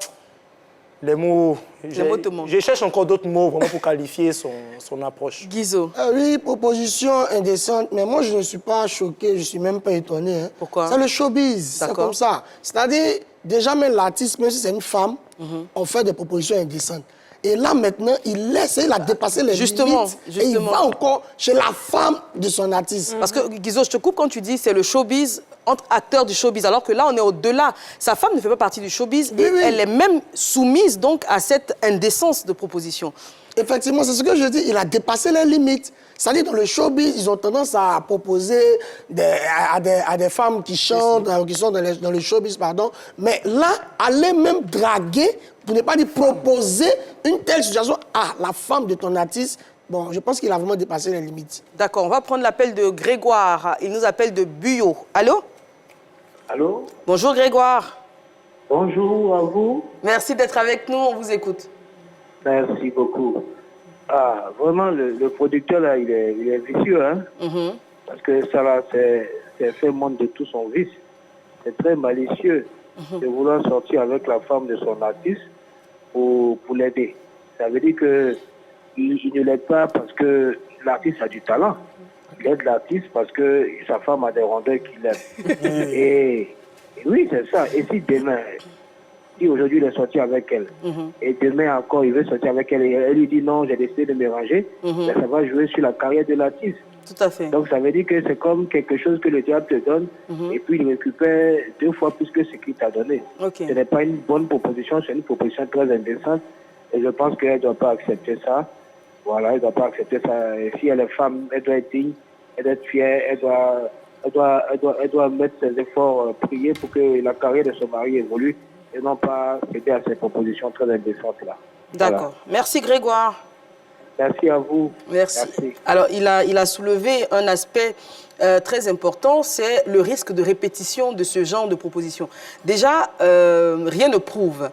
les mots te manquent. Je cherche encore d'autres mots vraiment pour qualifier son approche. Guizo. Oui, proposition indécente, mais moi je ne suis pas choqué, je ne suis même pas étonné. Hein. Pourquoi? C'est le showbiz, c'est comme ça. C'est-à-dire, déjà même l'artiste, même si c'est une femme, on fait des propositions indécentes. Et là, maintenant, il a dépassé les limites. Et il va encore chez la femme de son artiste. Parce que, Guizo, je te coupe quand tu dis c'est le showbiz entre acteurs du showbiz, alors que là, on est au-delà. Sa femme ne fait pas partie du showbiz et elle est même soumise donc à cette indécence de proposition. Effectivement, c'est ce que je dis. Il a dépassé les limites. C'est-à-dire, dans le showbiz, ils ont tendance à proposer à des femmes qui chantent, qui sont dans le showbiz, pardon. Mais là, aller même draguer, pour ne pas dire proposer une telle situation à la femme de ton artiste, bon, je pense qu'il a vraiment dépassé les limites. D'accord, on va prendre l'appel de Grégoire. Il nous appelle de Buyo. Allô? Allô? Bonjour Grégoire. Bonjour à vous. Merci d'être avec nous, on vous écoute. Merci beaucoup. Ah, vraiment, le producteur, là, il est vicieux, hein? Parce que ça, là, c'est fait montre de tout son vice. C'est très malicieux de vouloir sortir avec la femme de son artiste pour l'aider. Ça veut dire qu'il ne l'aide pas parce que l'artiste a du talent. Il aide l'artiste parce que sa femme a des rondeurs qu'il aime. et oui, c'est ça. Et si demain... Si aujourd'hui il est sorti avec elle, et demain encore il veut sortir avec elle, et elle lui dit non, j'ai décidé de me ranger, ben, ça va jouer sur la carrière de l'artiste. Tout à fait. Donc ça veut dire que c'est comme quelque chose que le diable te donne, et puis il récupère 2 fois plus que ce qu'il t'a donné. Ce n'est pas une bonne proposition, c'est une proposition très indécente, et je pense qu'elle ne doit pas accepter ça. Voilà, elle ne doit pas accepter ça. Et si elle est femme, elle doit être digne, elle doit être fière, elle doit mettre ses efforts, prier pour que la carrière de son mari évolue, et non pas céder à ces propositions très indécentes-là. D'accord. Voilà. Merci Grégoire. Merci à vous. Merci. Alors, il a soulevé un aspect très important, c'est le risque de répétition de ce genre de proposition. Déjà, rien ne prouve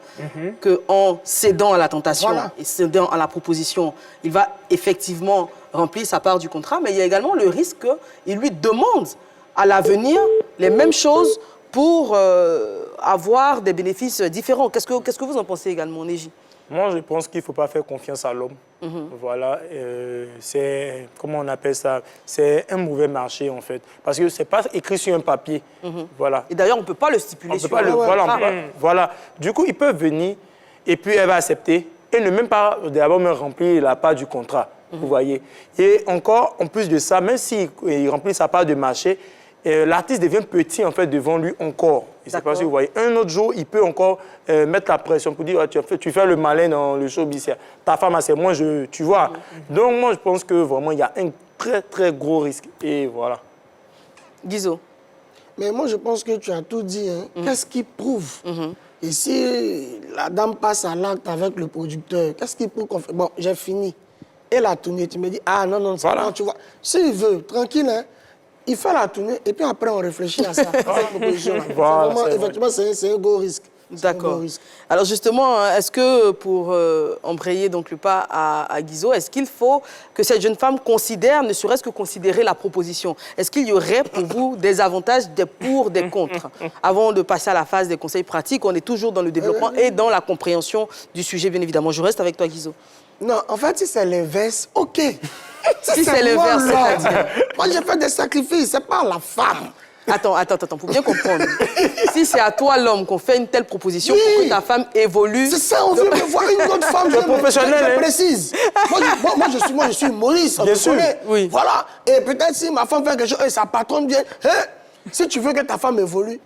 qu'en cédant à la tentation et cédant à la proposition, il va effectivement remplir sa part du contrat, mais il y a également le risque qu'il lui demande à l'avenir les mêmes choses pour avoir des bénéfices différents. Qu'est-ce que vous en pensez également, Neji? Moi, je pense qu'il ne faut pas faire confiance à l'homme. Voilà, c'est, comment on appelle ça? C'est un mauvais marché, en fait. Parce que ce n'est pas écrit sur un papier. Voilà. Et d'ailleurs, on ne peut pas le stipuler sur un papier. Voilà. Du coup, ils peuvent venir et puis elle va accepter et ne même pas d'abord me remplir la part du contrat. Vous voyez. Et encore, en plus de ça, même s'il remplit sa part de marché, l'artiste devient petit en fait devant lui encore. Je ne sais pas si vous voyez. Un autre jour, il peut encore mettre la pression pour dire tu fais le malin dans le showbiz. Ta femme, c'est moi, tu vois. Donc moi, je pense que vraiment, il y a un très, très gros risque. Et voilà. Guizo. Mais moi, je pense que tu as tout dit. Hein. Qu'est-ce qui prouve? Et si la dame passe à l'acte avec le producteur, qu'est-ce qui prouve qu'on fait? Bon, j'ai fini. Et la tournée, tu me dis, ah non, non, c'est bon, tu vois. S'il veut, tranquille, hein, il fait la tournée et puis après, on réfléchit à ça. Cette proposition-là. Vraiment, effectivement, c'est un gros risque. D'accord. Alors justement, est-ce que pour embrayer donc le pas à Guizo, est-ce qu'il faut que cette jeune femme considère, ne serait-ce que considérer la proposition? Est-ce qu'il y aurait pour vous des avantages, des pour, des contre? Avant de passer à la phase des conseils pratiques, on est toujours dans le développement et dans la compréhension du sujet, bien évidemment. Je reste avec toi, Guizo. Non, en fait, si c'est l'inverse, OK. Si c'est l'inverse, c'est-à-dire? Moi, j'ai fait des sacrifices, c'est pas la femme. Attends, pour bien comprendre. Si c'est à toi, l'homme, qu'on fait une telle proposition pour que ta femme évolue... C'est ça, on veut me voir une autre femme. Je précise. Moi, je suis humoriste, bien sûr. Oui. Voilà. Et peut-être si ma femme fait quelque chose et sa patronne vient... Hein? Si tu veux que ta femme évolue,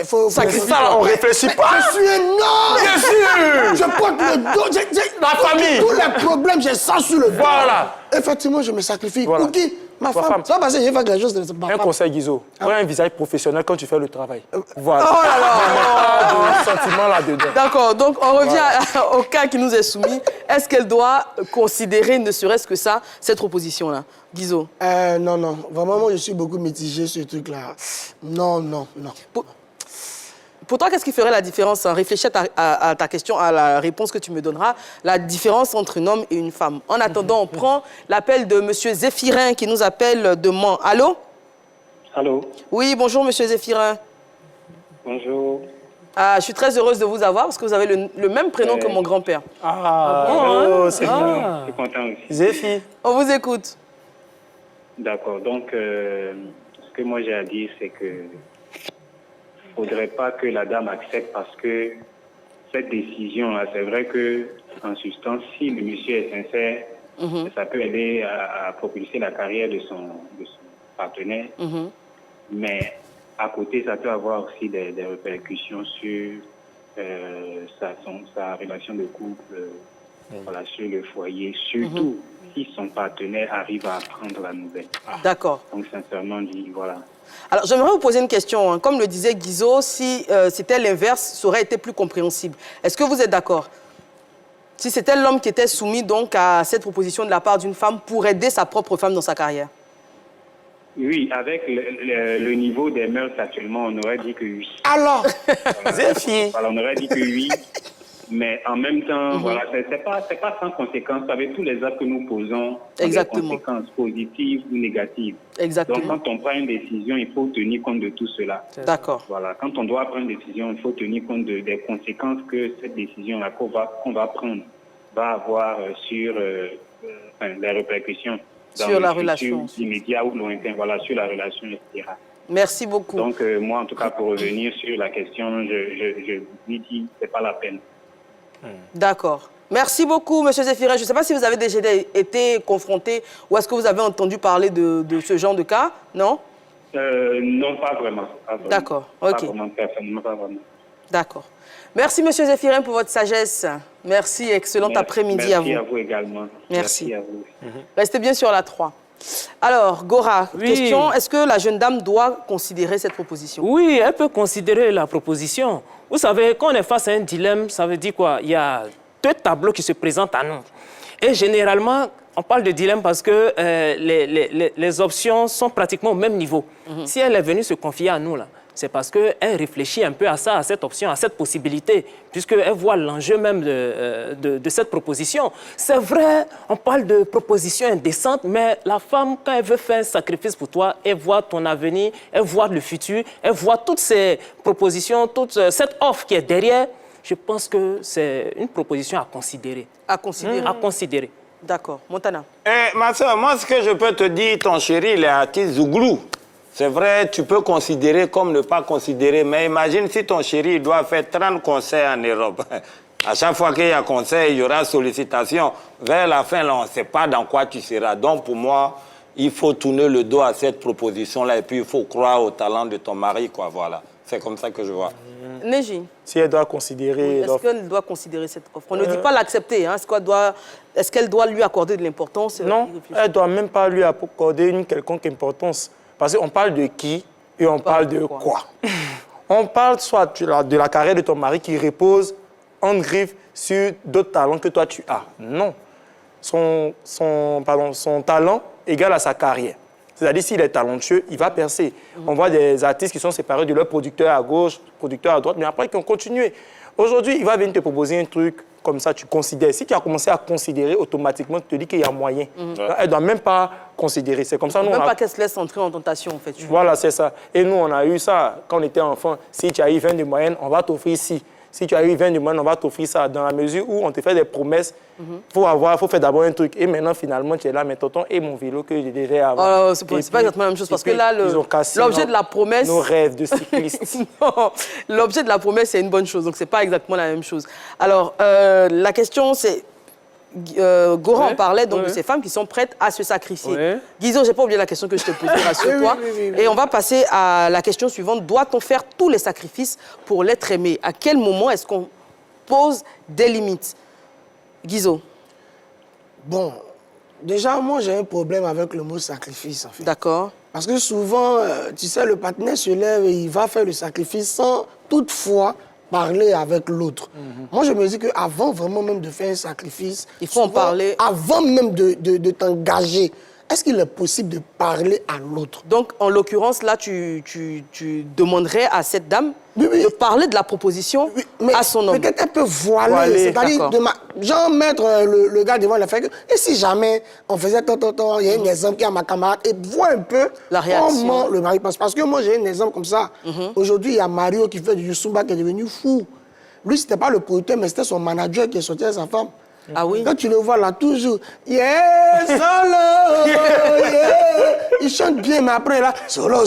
faut sacrifier. On ne réfléchit pas. Je suis énorme. Bien sûr. Je porte le dos. La famille. Tous les problèmes, j'ai ça sur le dos. Voilà. Effectivement, je me sacrifie. Voilà. Pour qui? Ma femme. Ça va passer, j'ai fait quelque chose de ma femme. Un conseil, Guizo. Prends un visage professionnel quand tu fais le travail. Voilà. Oh là là. Pas de sentiment là-dedans. D'accord. Donc, on revient au cas qui nous est soumis. Est-ce qu'elle doit considérer, ne serait-ce que ça, cette proposition-là? Guizo. Non, non. Vraiment, moi, je suis beaucoup mitigé sur ce truc-là. Non, non, non. Pour toi, qu'est-ce qui ferait la différence? Réfléchis à ta question, à la réponse que tu me donneras. La différence entre un homme et une femme. En attendant, on prend l'appel de M. Zéphirin qui nous appelle de Mans. Allô? Allô? Oui, bonjour, M. Zéphirin. Bonjour. Je suis très heureuse de vous avoir parce que vous avez le même prénom que mon grand-père. C'est bien. Je suis content aussi. Zéphi. On vous écoute. D'accord. Donc, ce que moi j'ai à dire, c'est que il ne faudrait pas que la dame accepte parce que cette décision-là, c'est vrai que en substance, si le monsieur est sincère, ça peut aider à propulser la carrière de son partenaire. Mais à côté, ça peut avoir aussi des répercussions sur sa relation de couple, voilà, sur le foyer, surtout si son partenaire arrive à apprendre la nouvelle. D'accord. Donc, sincèrement, voilà. Alors, j'aimerais vous poser une question. Hein. Comme le disait Guizo, si c'était l'inverse, ça aurait été plus compréhensible. Est-ce que vous êtes d'accord? Si c'était l'homme qui était soumis donc à cette proposition de la part d'une femme pour aider sa propre femme dans sa carrière? Oui, avec le niveau des mœurs actuellement, on aurait dit que oui. Alors, voilà, on aurait dit que oui. Mais en même temps, voilà, c'est pas sans conséquence. Avec tous les actes que nous posons, des conséquences positives ou négatives. Exactement. Donc, quand on prend une décision, il faut tenir compte de tout cela. D'accord. Voilà, quand on doit prendre une décision, il faut tenir compte des conséquences que cette décision-là qu'on va prendre va avoir sur les répercussions dans sur la relation immédiat ou lointain, voilà, sur la relation, etc. Merci beaucoup. Donc, moi, en tout cas, pour revenir sur la question, je lui dis, c'est pas la peine. D'accord. Merci beaucoup, M. Zéphirin. Je ne sais pas si vous avez déjà été confronté ou est-ce que vous avez entendu parler de ce genre de cas, non? Non, pas vraiment. D'accord, ok. Pas vraiment, personnellement, pas vraiment. D'accord. Merci, M. Zéphirin, pour votre sagesse. Merci, excellent après-midi à vous. Merci à vous également. Merci. À vous. Restez bien sur la 3. Alors, Gora, question, est-ce que la jeune dame doit considérer cette proposition? Oui, elle peut considérer la proposition. Vous savez, quand on est face à un dilemme, ça veut dire quoi? Il y a deux tableaux qui se présentent à nous. Et généralement, on parle de dilemme parce que les options sont pratiquement au même niveau. Si elle est venue se confier à nous, là, c'est parce qu'elle réfléchit un peu à ça, à cette option, à cette possibilité, puisqu'elle voit l'enjeu même de cette proposition. C'est vrai, on parle de proposition indécente, mais la femme, quand elle veut faire un sacrifice pour toi, elle voit ton avenir, elle voit le futur, elle voit toutes ces propositions, toute cette offre qui est derrière. Je pense que c'est une proposition à considérer. À considérer. À considérer. D'accord. Montana. Ma soeur, moi, ce que je peux te dire, ton chéri, il est artiste Zouglou. C'est vrai, tu peux considérer comme ne pas considérer, mais imagine si ton chéri doit faire 30 concerts en Europe. À chaque fois qu'il y a concert, il y aura sollicitation. Vers la fin, là, on ne sait pas dans quoi tu seras. Donc, pour moi, il faut tourner le dos à cette proposition-là et puis il faut croire au talent de ton mari, quoi, voilà. C'est comme ça que je vois. Neji. Si elle doit considérer... Est-ce qu'elle doit considérer cette offre? On ne dit pas l'accepter. Hein. Est-ce qu'elle doit lui accorder de l'importance? Non, elle ne doit même pas lui accorder une quelconque importance. Parce qu'on parle de qui et on parle de quoi. On parle soit de la carrière de ton mari qui repose en griffe sur d'autres talents que toi tu as. Non. Son talent égale à sa carrière. C'est-à-dire, s'il est talentueux, il va percer. On voit des artistes qui sont séparés de leur producteur à gauche, producteur à droite, mais après, qui ont continué. Aujourd'hui, il va venir te proposer un truc comme ça, tu considères. Si tu as commencé à considérer, automatiquement, tu te dis qu'il y a moyen. Elle ne doit même pas considérer. C'est comme ça. Même pas qu'elle se laisse entrer en tentation, en fait. Voilà, c'est ça. Et nous, on a eu ça quand on était enfant. Si tu as eu 20 de moyenne, on va t'offrir ici. Si tu as eu 20 de moyenne, on va t'offrir ça. Dans la mesure où on te fait des promesses, faut faire d'abord un truc. Et maintenant, finalement, tu es là, mais tonton, et mon vélo que j'ai déjà avant. C'est pas exactement la même chose, parce que là, l'objet de la promesse... Nos rêves de cyclistes. Non, l'objet de la promesse, c'est une bonne chose, donc c'est pas exactement la même chose. Alors, la question, c'est... Goran parlait donc de ces femmes qui sont prêtes à se sacrifier. Guizo, j'ai pas oublié la question que je te posais, rassure-toi. Et on va passer à la question suivante. Doit-on faire tous les sacrifices pour l'être aimé? À quel moment est-ce qu'on pose des limites? Guizo. Bon, déjà, moi, j'ai un problème avec le mot sacrifice, en fait. D'accord. Parce que souvent, tu sais, le partenaire se lève et il va faire le sacrifice sans toutefois parler avec l'autre. Moi, je me dis qu'avant vraiment même de faire un sacrifice, il faut en parler. Avant même de t'engager, est-ce qu'il est possible de parler à l'autre? Donc, en l'occurrence, là, tu demanderais à cette dame de parler de la proposition à son homme. Peut-être elle peut voiler. C'est-à-dire, genre mettre le gars devant le fait que... Et si jamais on faisait il y a un exemple qui est à ma camarade, et vois un peu la réaction. Comment le mari pense. Parce que moi, j'ai un exemple comme ça. Aujourd'hui, il y a Mario qui fait du Zumba qui est devenu fou. Lui, c'était pas le producteur, mais c'était son manager qui est sorti à sa femme. Ah oui? Quand tu le vois là, toujours, yeah, solo, yeah. Il chante bien, mais après là, solo. Vous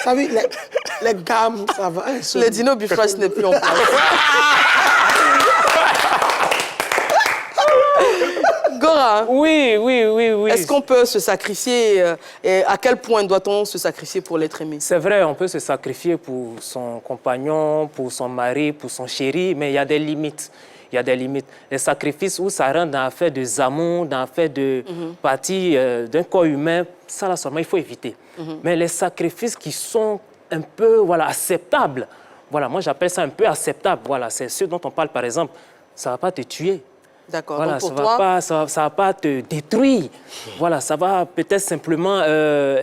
savez, les gammes, ça va. Les Dino Bifrash n'est plus en place. Gora. Oui. Est-ce qu'on peut se sacrifier et à quel point doit-on se sacrifier pour l'être aimé? C'est vrai, on peut se sacrifier pour son compagnon, pour son mari, pour son chéri, mais il y a des limites. Il y a des limites. Les sacrifices où ça rentre dans l'affaire de amours, dans l'affaire de partie d'un corps humain, ça là seulement, il faut éviter. Mais les sacrifices qui sont un peu acceptables, moi j'appelle ça un peu acceptable. C'est ceux dont on parle par exemple, ça ne va pas te tuer. D'accord. Voilà, donc pour ça va pas te détruire. Ça va peut-être simplement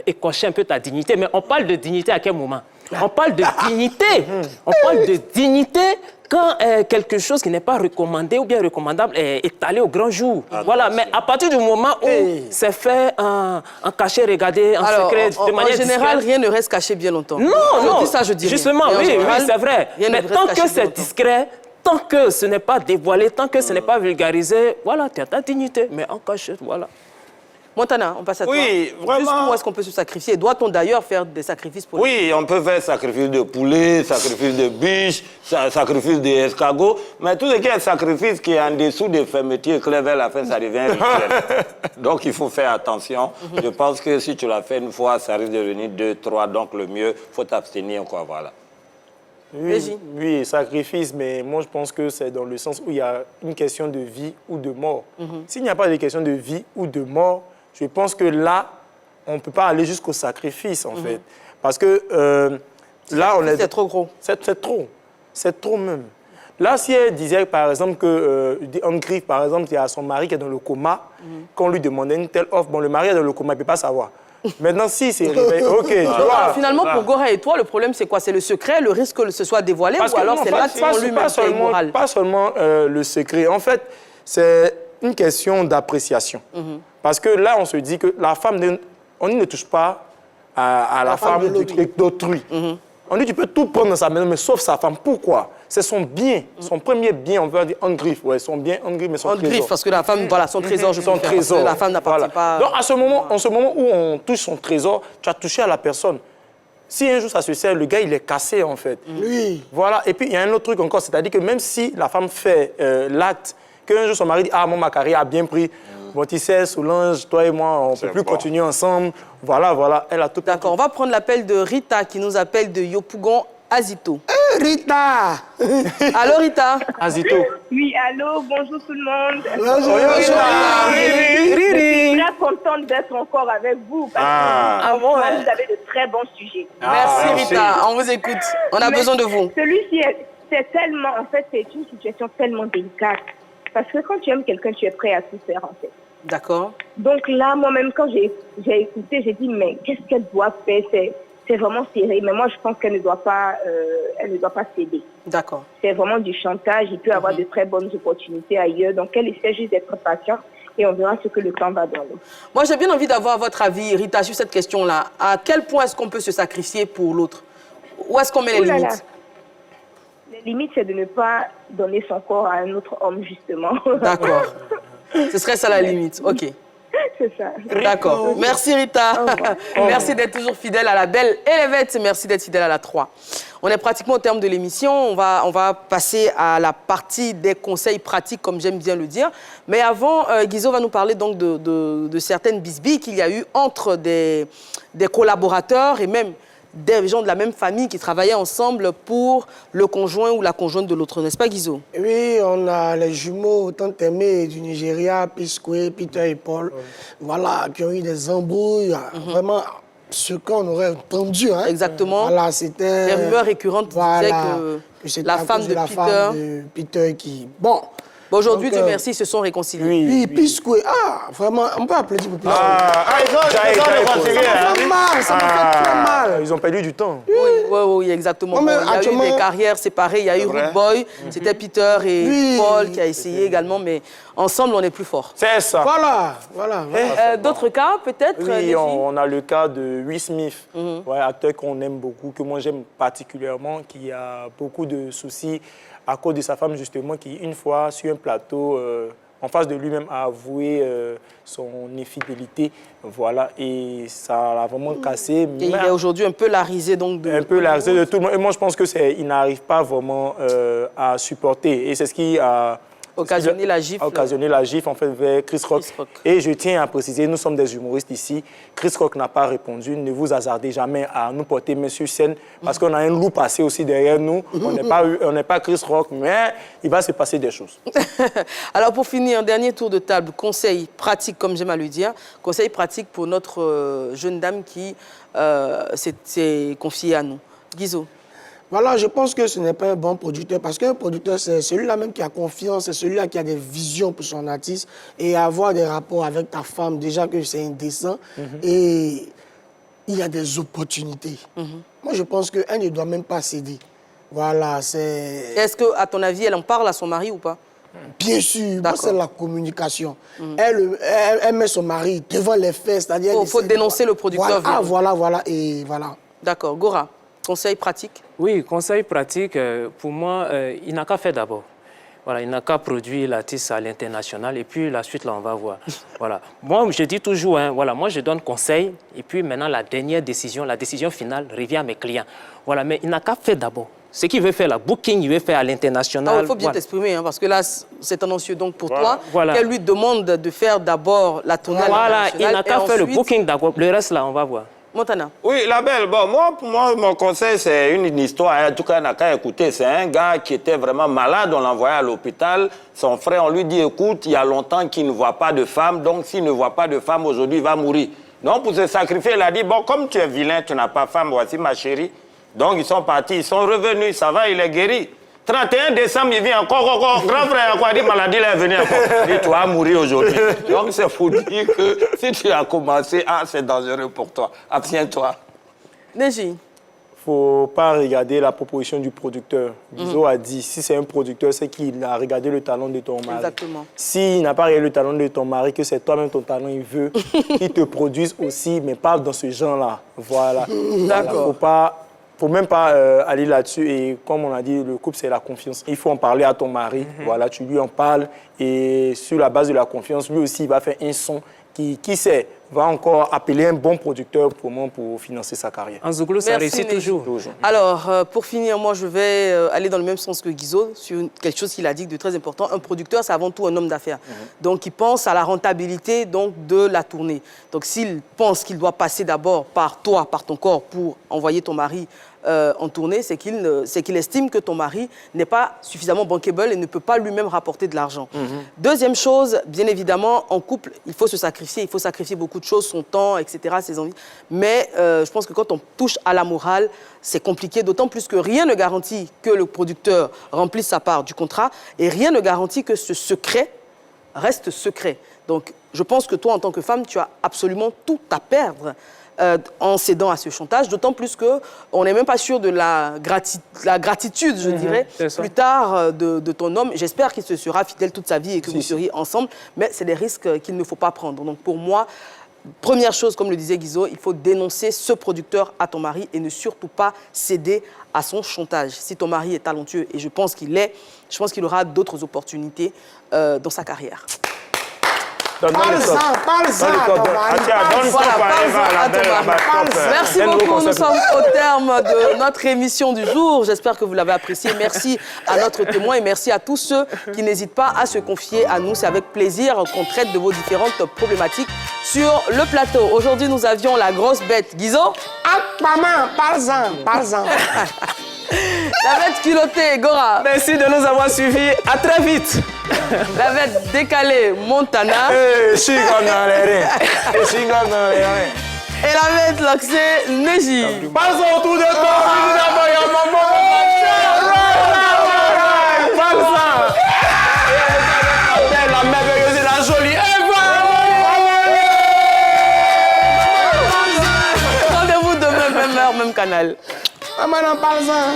écorcher un peu ta dignité. Mais on parle de dignité à quel moment? On parle de dignité. On parle de dignité quand quelque chose qui n'est pas recommandé ou bien recommandable est étalé au grand jour. Mais à partir du moment où c'est fait en cachet, regardé, en secret, de manière en général, rien ne reste caché bien longtemps. Non. Je dis ça, je dis justement, oui, c'est vrai. Mais tant que c'est discret, tant que ce n'est pas dévoilé, tant que ce n'est pas vulgarisé, tu as ta dignité, mais en cachette, Montana, on passe à toi. Oui, vraiment. Jusqu'où est-ce qu'on peut se sacrifier? Doit-on d'ailleurs faire des sacrifices pour on peut faire sacrifice de poulet, sacrifice de biche, sacrifice d'escargot, mais tout ce qui est sacrifice qui est en dessous des fermetures claires vers la fin, ça devient rituel. Donc il faut faire attention. Je pense que si tu l'as fait une fois, ça risque de devenir 2, 3, donc le mieux, il faut t'abstenir, Oui, sacrifice, mais moi je pense que c'est dans le sens où il y a une question de vie ou de mort. S'il n'y a pas de question de vie ou de mort, je pense que là, on ne peut pas aller jusqu'au sacrifice, en fait. Parce que là, on est... C'est trop gros. C'est trop. C'est trop même. Là, si elle disait, par exemple, qu'en griffe, par exemple, il y a son mari qui est dans le coma, qu'on lui demandait une telle offre, le mari est dans le coma, il ne peut pas savoir. Maintenant, si c'est réveillé, ok, tu vois. Finalement, pour Gora et toi, le problème, c'est quoi? C'est le secret, le risque que ce soit dévoilé, ou alors c'est l'acte en lui-même qui est immoral? Pas seulement le secret. En fait, c'est une question d'appréciation. Parce que là, on se dit que la femme, on ne touche pas à la femme d'autrui. On dit tu peux tout prendre dans sa maison, mais sauf sa femme. Pourquoi? C'est son bien, son premier bien, on peut dire en griffe. Ouais, son bien en griffe, mais son trésor. En griffe, parce que la femme, son trésor, son trésor. La femme n'appartient pas... Donc, en ce moment où on touche son trésor, tu as touché à la personne. Si un jour ça se sert, le gars, il est cassé, en fait. Oui. Voilà. Et puis, il y a un autre truc encore, c'est-à-dire que même si la femme fait l'acte, qu'un jour son mari dit « Ah, ma carrière a bien pris », Bon, tu sais, Solange, toi et moi, on ne peut plus continuer ensemble. Voilà, voilà, elle a tout. D'accord, on va prendre l'appel de Rita qui nous appelle de Yopougon, Azito. Rita. Allô, Rita. Azito. Oui, allô, bonjour tout le monde. Bonjour. Je suis très contente d'être encore avec vous parce que vous avez de très bons sujets. Merci, Rita. On vous écoute. On a besoin de vous. Celui-ci, c'est tellement, en fait, c'est une situation tellement délicate. Parce que quand tu aimes quelqu'un, tu es prêt à tout faire, en fait. D'accord. Donc là, moi-même, quand j'ai écouté, j'ai dit, mais qu'est-ce qu'elle doit faire? C'est vraiment serré. Mais moi, je pense qu'elle ne doit pas céder. D'accord. C'est vraiment du chantage. Il peut avoir de très bonnes opportunités ailleurs. Donc, elle essaie juste d'être patiente et on verra ce que le temps va donner. Moi, j'ai bien envie d'avoir votre avis, Rita, sur cette question-là. À quel point est-ce qu'on peut se sacrifier pour l'autre? Où est-ce qu'on met les limites? Les limites, c'est de ne pas donner son corps à un autre homme, justement. D'accord. Ce serait ça la limite. OK. C'est ça. D'accord. Merci, Rita. Merci d'être toujours fidèle à la Belle et les Bêtes. Merci d'être fidèle à la 3. On est pratiquement au terme de l'émission. On va passer à la partie des conseils pratiques, comme j'aime bien le dire. Mais avant, Guizot va nous parler donc de certaines bisbilles qu'il y a eu entre des collaborateurs et même des gens de la même famille qui travaillaient ensemble pour le conjoint ou la conjointe de l'autre, n'est-ce pas, Guizot? Oui, on a les jumeaux tant aimés du Nigeria, P-Square, Peter et Paul, voilà, qui ont eu des embrouilles, vraiment ce qu'on aurait entendu. Hein. Exactement. Voilà, c'était... Les rumeurs récurrentes disaient que la femme de Peter qui... Bon... Aujourd'hui, Dieu merci, ils se sont réconciliés. Oui, P-Square, vraiment, on peut applaudir pour P-Square. Ça me fait très mal. Ils ont perdu du temps. Oui, exactement. Il y a eu des carrières séparées, il y a eu Rude Boy, c'était Peter et Paul qui a essayé également, mais ensemble, on est plus forts. C'est ça. Voilà. D'autres cas, peut-être? Oui, on a le cas de Will Smith, acteur qu'on aime beaucoup, que moi j'aime particulièrement, qui a beaucoup de soucis à cause de sa femme, justement, qui, une fois, sur un plateau, en face de lui-même, a avoué son infidélité. Voilà, et ça l'a vraiment cassé. Et il est aujourd'hui un peu la risée, donc, un peu la risée de tout le monde. Et moi, je pense qu'il n'arrive pas vraiment à supporter. Et c'est ce qui a... occasionner la gifle. Occasionner la gifle, en fait, vers Chris Rock. Et je tiens à préciser, nous sommes des humoristes ici. Chris Rock n'a pas répondu. Ne vous hasardez jamais à nous porter main sur scène parce qu'on a un loup passé aussi derrière nous. On n'est pas Chris Rock, mais il va se passer des choses. Alors, pour finir, un dernier tour de table. Conseil pratique, comme j'aime à le dire. Conseil pratique pour notre jeune dame qui s'est confiée à nous. Guizot. Voilà, je pense que ce n'est pas un bon producteur parce qu'un producteur, c'est celui-là même qui a confiance, c'est celui-là qui a des visions pour son artiste et avoir des rapports avec ta femme, déjà que c'est indécent et il y a des opportunités. Moi, je pense qu'elle ne doit même pas céder. Voilà, c'est... Est-ce qu'à ton avis, elle en parle à son mari ou pas? Bien sûr, c'est la communication. Elle met son mari devant les faits, c'est-à-dire... Il faut dénoncer le producteur. Voilà. D'accord. Gora, conseil pratique? Oui, conseil pratique, pour moi, il n'a qu'à faire d'abord. Voilà, il n'a qu'à produire l'artiste à l'international et puis la suite, là, on va voir. Voilà. Moi, je dis toujours, voilà, moi, je donne conseil et puis maintenant, la dernière décision, la décision finale revient à mes clients. Voilà, mais il n'a qu'à faire d'abord. Ce qu'il veut faire, la booking, il veut faire à l'international. Il faut bien t'exprimer, parce que là, c'est tendancieux. Donc, pour toi, qu'elle lui demande de faire d'abord la tournée internationale. Voilà, il n'a qu'à faire le booking d'abord. Le reste, là, on va voir. Montana. Oui, la Belle. Bon, pour moi, mon conseil, c'est une histoire. En tout cas, on n'a qu'à écouter. C'est un gars qui était vraiment malade. On l'a envoyé à l'hôpital. Son frère, on lui dit, écoute, il y a longtemps qu'il ne voit pas de femme. Donc, s'il ne voit pas de femme, aujourd'hui, il va mourir. Donc, pour se sacrifier, il a dit, bon, comme tu es vilain, tu n'as pas de femme, voici ma chérie. Donc, ils sont partis, ils sont revenus. Ça va, il est guéri. 31 décembre, il vient encore. Grand frère, quoi, dit maladie, il est venu encore. Et tu vas mourir aujourd'hui. Donc, c'est pour dire que si tu as commencé, c'est dangereux pour toi. Abstiens-toi. Neji. Il ne faut pas regarder la proposition du producteur. Guizot a dit, si c'est un producteur, c'est qu'il a regardé le talent de ton mari. Exactement. S'il n'a pas regardé le talent de ton mari, que c'est toi-même ton talent, il veut qu'il te produise aussi, mais pas dans ce genre-là. Voilà. D'accord. Il ne faut même pas aller là-dessus. Et comme on a dit, le couple, c'est la confiance. Il faut en parler à ton mari. Voilà, tu lui en parles. Et sur la base de la confiance, lui aussi, il va faire un son qui sait, va encore appeler un bon producteur pour financer sa carrière. En Zouglou, ça réussit toujours. Alors, pour finir, moi, je vais aller dans le même sens que Guizo sur quelque chose qu'il a dit de très important. Un producteur, c'est avant tout un homme d'affaires. Donc, il pense à la rentabilité de la tournée. Donc, s'il pense qu'il doit passer d'abord par toi, par ton corps, pour envoyer ton mari en tournée, c'est qu'il estime que ton mari n'est pas suffisamment bankable et ne peut pas lui-même rapporter de l'argent. Deuxième chose, bien évidemment, en couple, il faut se sacrifier. Il faut sacrifier beaucoup de choses, son temps, etc., ses envies. Mais je pense que quand on touche à la morale, c'est compliqué, d'autant plus que rien ne garantit que le producteur remplisse sa part du contrat et rien ne garantit que ce secret reste secret. Donc, je pense que toi, en tant que femme, tu as absolument tout à perdre en cédant à ce chantage, d'autant plus qu'on n'est même pas sûr de la gratitude, je dirais, plus tard de ton homme. J'espère qu'il se sera fidèle toute sa vie et que vous seriez ensemble, mais c'est des risques qu'il ne faut pas prendre. Donc pour moi, première chose, comme le disait Guizo, il faut dénoncer ce producteur à ton mari et ne surtout pas céder à son chantage. Si ton mari est talentueux, et je pense qu'il l'est, je pense qu'il aura d'autres opportunités dans sa carrière. Merci beaucoup, nous sommes au terme de notre émission du jour. J'espère que vous l'avez apprécié. Merci à notre témoin et merci à tous ceux qui n'hésitent pas à se confier à nous. C'est avec plaisir qu'on traite de vos différentes problématiques sur le plateau. Aujourd'hui, nous avions la grosse bête Guizo. Ah, maman, parle-en. La bête culottée, Gora. Merci de nous avoir suivis. À très vite. La bête décalée, Montana. Et la bête loxée, Neji. Passons autour de toi. La merveilleuse, la jolie Eva. Rendez-vous demain, même heure, même canal. Maman, parle-en.